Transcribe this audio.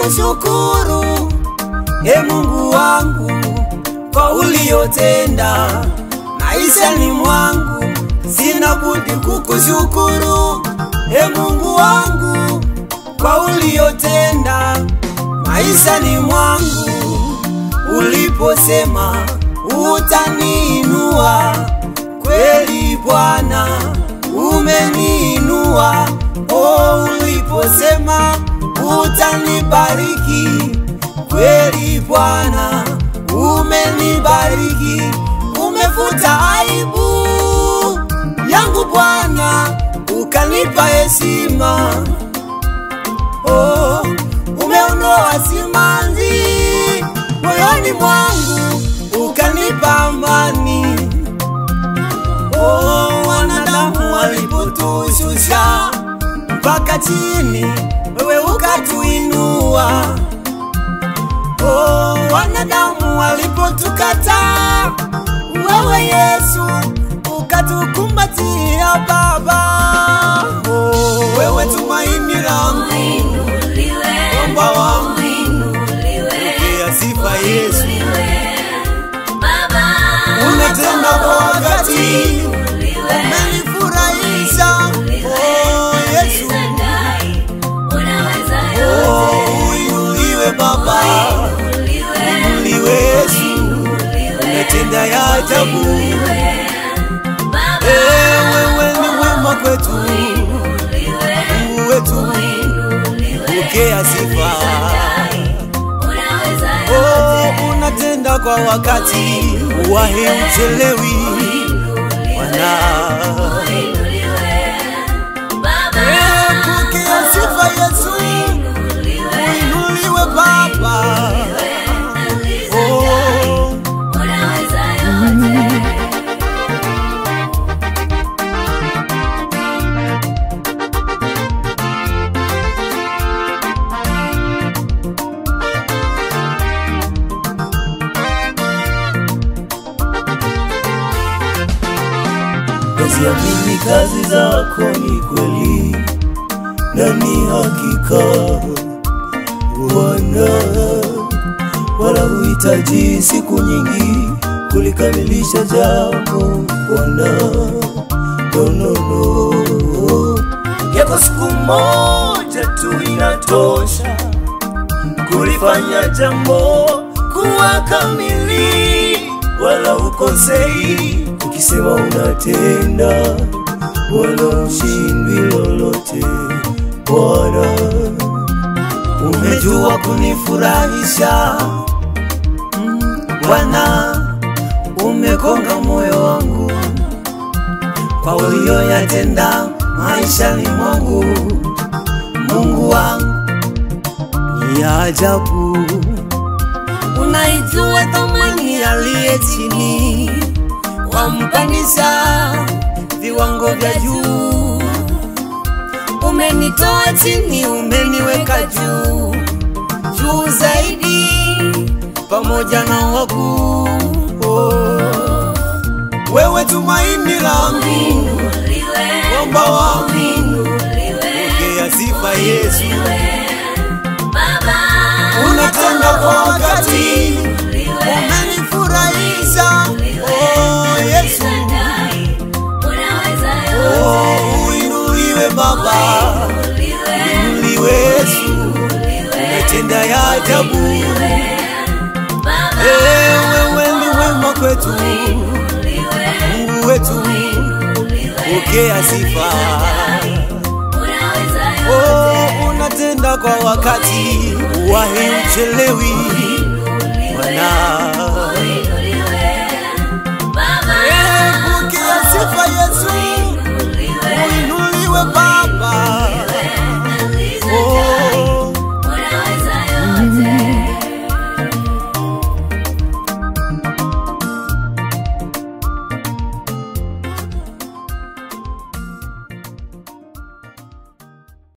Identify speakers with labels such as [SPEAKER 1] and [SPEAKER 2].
[SPEAKER 1] kukushukuru Mungu wangu kwa uliyotenda maishani mwangu. Sina budi kukushukuru Mungu wangu kwa uliyotenda maishani mwangu. Uliposema utaniinua, kweli Bwana umeniinua. Uliposema utanibariki, kweli Bwana umenibariki. Umefuta aibu yangu Bwana, ukanipa heshima. Umeondoa simanzi moyoni mwangu, ukanipa amani. Wanadamu walipotushusha mpaka chini, wewe ukatuinua. Wanadamu walipotukataa, wewe Yesu ukatukumbatia Baba. Wewe tumaini langu, Mwamba wangu, pokea sifa Yesu. Unatenda kwa wakati, umenifurahisha Yesu. Uinuliwe Baba, uinuliwe Yesu. Unatenda ya ajabu, wewe ni mwema kwetu, Mungu wetu, pokea sifa. Unatenda kwa wakati, wahi uchelewi Bwana. Pokea sifa Yesu, uinuliwe Baba.
[SPEAKER 2] Naziamini kazi zako ni kweli na ni hakika Bwana, wala huhitaji siku nyingi kulikamilisha jambo Bwana. No. Yako siku moja tu inatosha kulifanya jambo kuwa kamili, wala ukosei ukisema unatenda, wala ushindwi lolote Bwana.
[SPEAKER 1] Umejua kunifurahisha Bwana, umekonga moyo wangu kwa uliyoyatenda maishani mwangu. Mungu wangu ni ajabu, unaijua thamani aliye chini, wampandisha viwango vya juu. Umenitoa chini, umeniweka juu, juu zaidi pamoja na wakuu. Wewe tumaini langu, Mwamba wangu, pokea sifa Yesu. Unatenda kwa wakati, umenifurahisha Yesu. Uinuliwe Baba, uinuliwe Yesu. Unatenda ya ajabu, wewe ni wema kwetu, Mungu wetu, pokea sifa. Unatenda kwa wakati, wahi uchelewi Bwana.